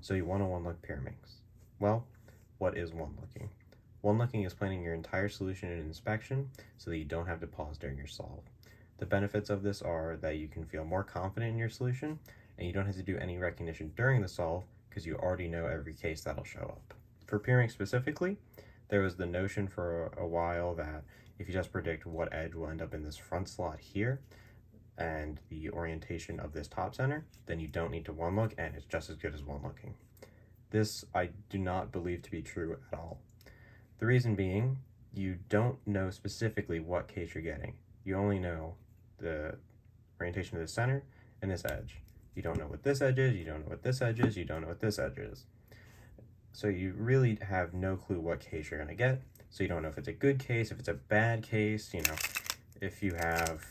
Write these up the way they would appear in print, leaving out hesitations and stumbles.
So you want to one-look Pyraminx. Well, what is one-looking? One-looking is planning your entire solution in inspection so that you don't have to pause during your solve. The benefits of this are that you can feel more confident in your solution and you don't have to do any recognition during the solve because you already know every case that'll show up. For Pyraminx specifically, there was the notion for a while that if you just predict what edge will end up in this front slot here and the orientation of this top center, then you don't need to one-look and it's just as good as one-looking. This I do not believe to be true at all. The reason being, you don't know specifically what case you're getting. You only know the orientation of the center and this edge. You don't know what this edge is, you don't know what this edge is, you don't know what this edge is. So you really have no clue what case you're gonna get. So you don't know if it's a good case, if it's a bad case, you know, if you have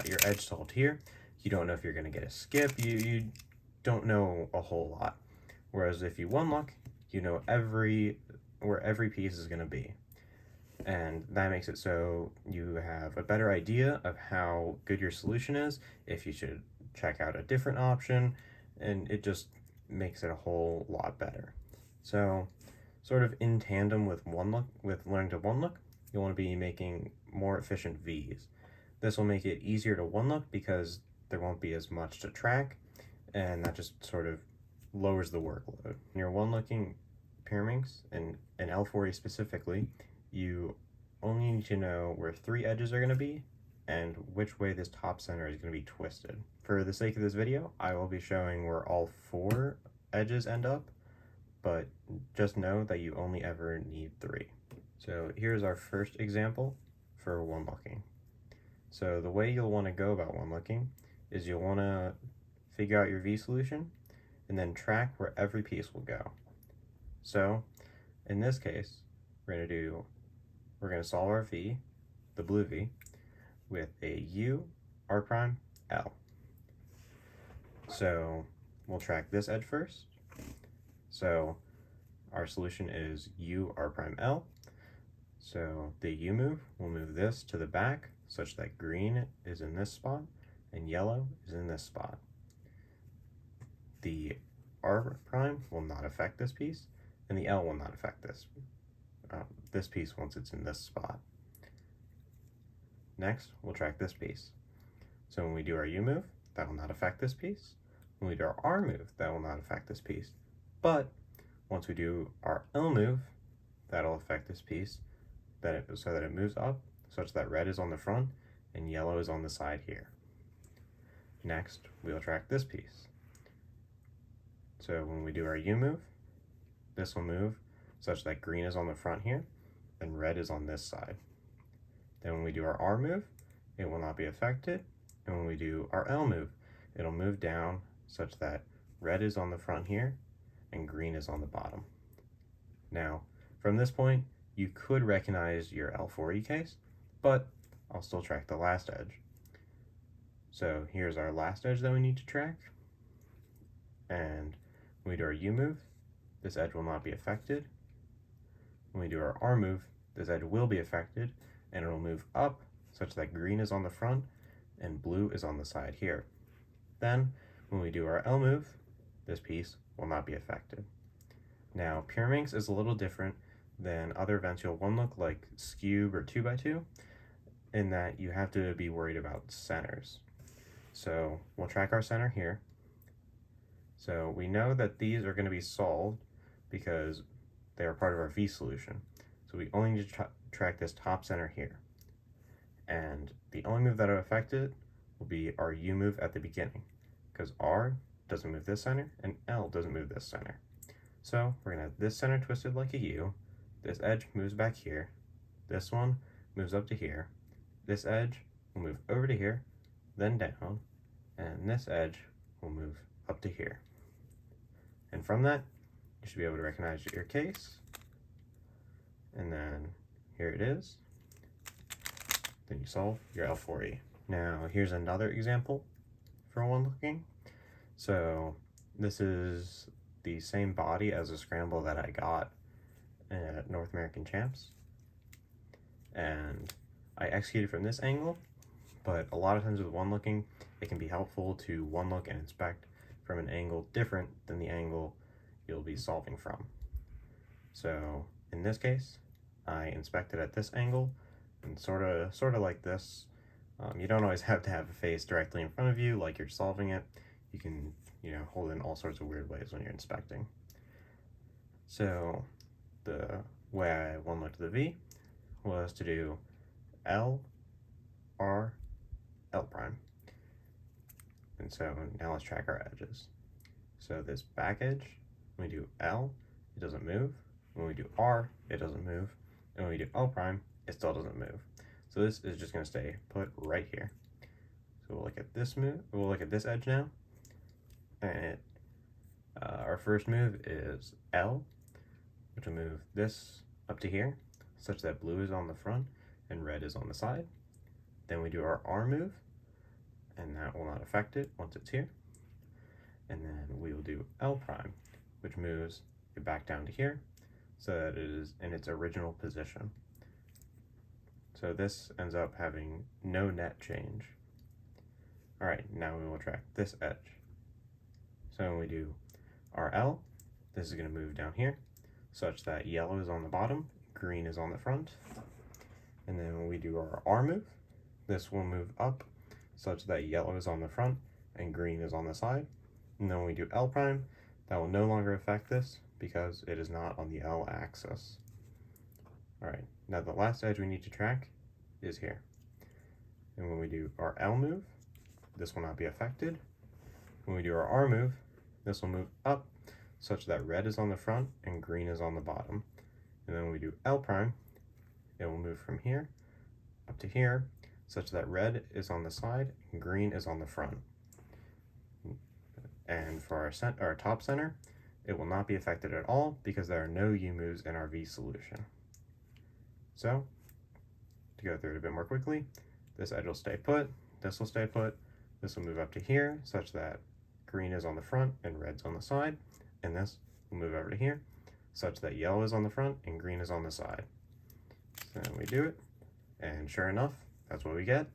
your edge solved here, you don't know if you're gonna get a skip, you don't know a whole lot. Whereas if you one-look, you know where every piece is gonna be. And that makes it so you have a better idea of how good your solution is, if you should check out a different option, and it just makes it a whole lot better. So sort of in tandem with learning to one-look, you'll want to be making more efficient V's. This will make it easier to one-look because there won't be as much to track, and that just sort of lowers the workload. When you're one-looking Pyraminx and L4E specifically, you only need to know where 3 edges are going to be and which way this top center is going to be twisted. For the sake of this video, I will be showing where all 4 edges end up, but just know that you only ever need 3. So here's our first example for one-looking. So the way you'll want to go about one-looking is you'll want to figure out your V solution and then track where every piece will go. So in this case, we're going to solve our V, the blue V, with a U, R prime, L. So we'll track this edge first. So our solution is U, R prime, L. So the U move will move this to the back such that green is in this spot and yellow is in this spot. The R prime will not affect this piece, and the L will not affect this piece once it's in this spot. Next, we'll track this piece. So when we do our U move, that will not affect this piece. When we do our R move, that will not affect this piece. But once we do our L move, that'll affect this piece so that it moves up such that red is on the front and yellow is on the side here. Next, we'll track this piece. So when we do our U move, this will move such that green is on the front here and red is on this side. Then when we do our R move, it will not be affected. And when we do our L move, it'll move down such that red is on the front here and green is on the bottom. Now, from this point, you could recognize your L4E case, but I'll still track the last edge. So here's our last edge that we need to track. And when we do our U move, this edge will not be affected. When we do our R move, this edge will be affected, and it'll move up such that green is on the front and blue is on the side here. Then, when we do our L move, this piece will not be affected. Now, Pyraminx is a little different than other events you'll one-look like Scube or 2x2 in that you have to be worried about centers. So we'll track our center here. So we know that these are going to be solved because they are part of our V solution. So we only need to track this top center here. And the only move that will affect it will be our U move at the beginning, because R doesn't move this center and L doesn't move this center. So we're going to have this center twisted like a U, this edge moves back here, this one moves up to here, this edge will move over to here, then down, and this edge will move up to here. And from that, you should be able to recognize your case, and then here it is. Then you solve your L4E. Now here's another example for one-looking. So this is the same body as a scramble that I got at North American Champs, and I executed from this angle, but a lot of times with one-looking, it can be helpful to one-look and inspect from an angle different than the angle you'll be solving from. So in this case, I inspected at this angle, and sort of like this. You don't always have to have a face directly in front of you like you're solving it. You can, hold it in all sorts of weird ways when you're inspecting. So the way I one-looked the V was to do L, R, L prime. And so now let's track our edges. So this back edge, when we do L, it doesn't move. When we do R, it doesn't move. And when we do L prime, it still doesn't move. So this is just going to stay put right here. So we'll look at this move. We'll look at this edge now. And our first move is L, which will move this up to here, such that blue is on the front and red is on the side. Then we do our R move, and that will not affect it once it's here. And then we will do L prime, which moves it back down to here, so that it is in its original position. So this ends up having no net change. All right, now we will track this edge. So when we do our L, this is going to move down here, such that yellow is on the bottom, green is on the front. And then when we do our R move, this will move up, such that yellow is on the front and green is on the side. And then when we do L prime, that will no longer affect this because it is not on the L axis. All right, now the last edge we need to track is here. And when we do our L move, this will not be affected. When we do our R move, this will move up such that red is on the front and green is on the bottom. And then when we do L prime, it will move from here up to here such that red is on the side and green is on the front. And for our top center, it will not be affected at all because there are no U moves in our V solution. So, to go through it a bit more quickly, this edge will stay put, this will stay put, this will move up to here such that green is on the front and red's on the side, and this will move over to here such that yellow is on the front and green is on the side. So we do it, and sure enough, that's what we get.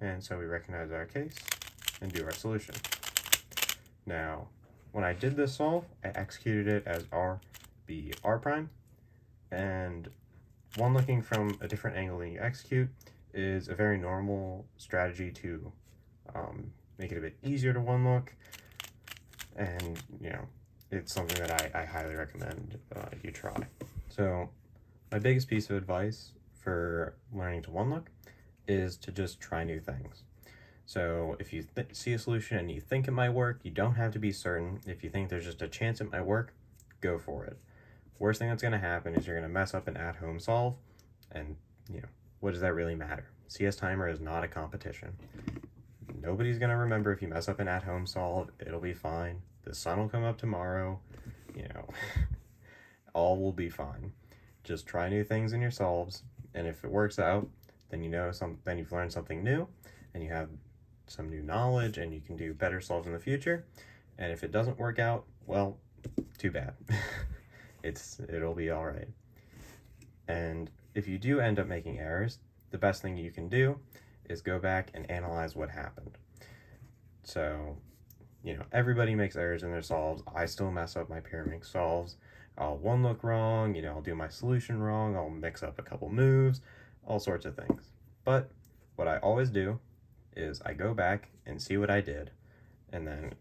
And so we recognize our case and do our solution. Now, when I did this solve, I executed it as R, B, R prime, and one looking from a different angle than you execute is a very normal strategy to make it a bit easier to one look, and it's something that I highly recommend you try. So my biggest piece of advice for learning to one look is to just try new things. So if you see a solution and you think it might work, you don't have to be certain. If you think there's just a chance it might work, go for it. Worst thing that's going to happen is you're going to mess up an at-home solve, and what does that really matter? CS Timer is not a competition. Nobody's going to remember if you mess up an at-home solve. It'll be fine. The sun will come up tomorrow. All will be fine. Just try new things in your solves, and if it works out, then then you've learned something new, and you have some new knowledge, and you can do better solves in the future. And if it doesn't work out, well, too bad. It'll be all right. And if you do end up making errors, the best thing you can do is go back and analyze what happened. So, everybody makes errors in their solves. I still mess up my Pyraminx solves. I'll one look wrong, I'll do my solution wrong, I'll mix up a couple moves, all sorts of things. But what I always do is I go back and see what I did and then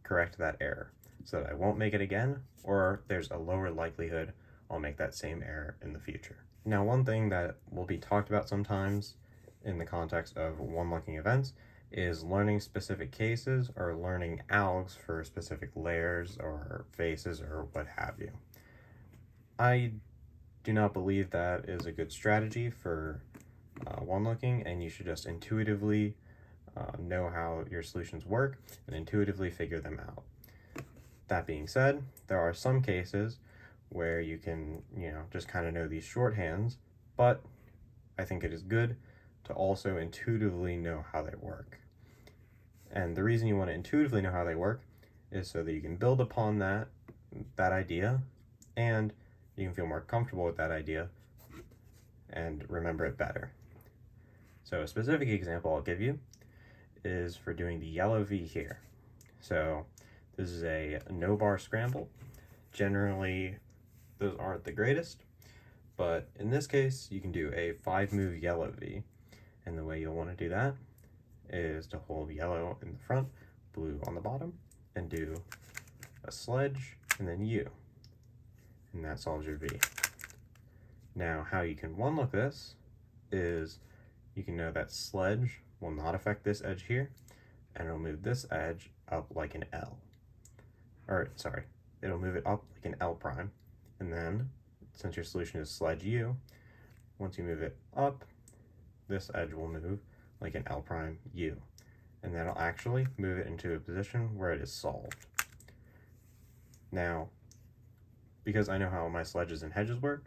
correct that error so that I won't make it again, or there's a lower likelihood I'll make that same error in the future. Now, one thing that will be talked about sometimes in the context of one-looking events is learning specific cases or learning algs for specific layers or faces or what have you. I do not believe that is a good strategy for one-looking, and you should just intuitively know how your solutions work and intuitively figure them out. That being said, there are some cases where you can, just kind of know these shorthands, but I think it is good to also intuitively know how they work. And the reason you want to intuitively know how they work is so that you can build upon that idea, and you can feel more comfortable with that idea and remember it better. So a specific example I'll give you is for doing the yellow V here. So This is a no bar scramble. Generally, those aren't the greatest, but in this case, you can do a 5-move yellow V. And the way you'll want to do that is to hold yellow in the front, blue on the bottom, and do a sledge and then U. And that solves your V. Now, how you can one-look this is you can know that sledge will not affect this edge here, and it'll move this edge up like an L. Or, sorry, it'll move it up like an L prime. And then, since your solution is sledge U, once you move it up, this edge will move like an L prime U. And that'll actually move it into a position where it is solved. Now, because I know how my sledges and hedges work,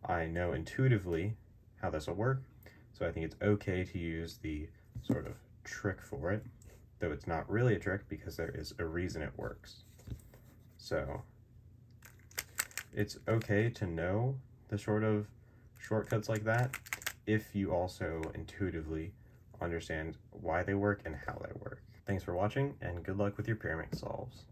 I know intuitively how this will work, so I think it's okay to use the sort of trick for it, though it's not really a trick because there is a reason it works. So it's okay to know the sort of shortcuts like that if you also intuitively understand why they work and how they work. Thanks for watching, and good luck with your Pyraminx solves.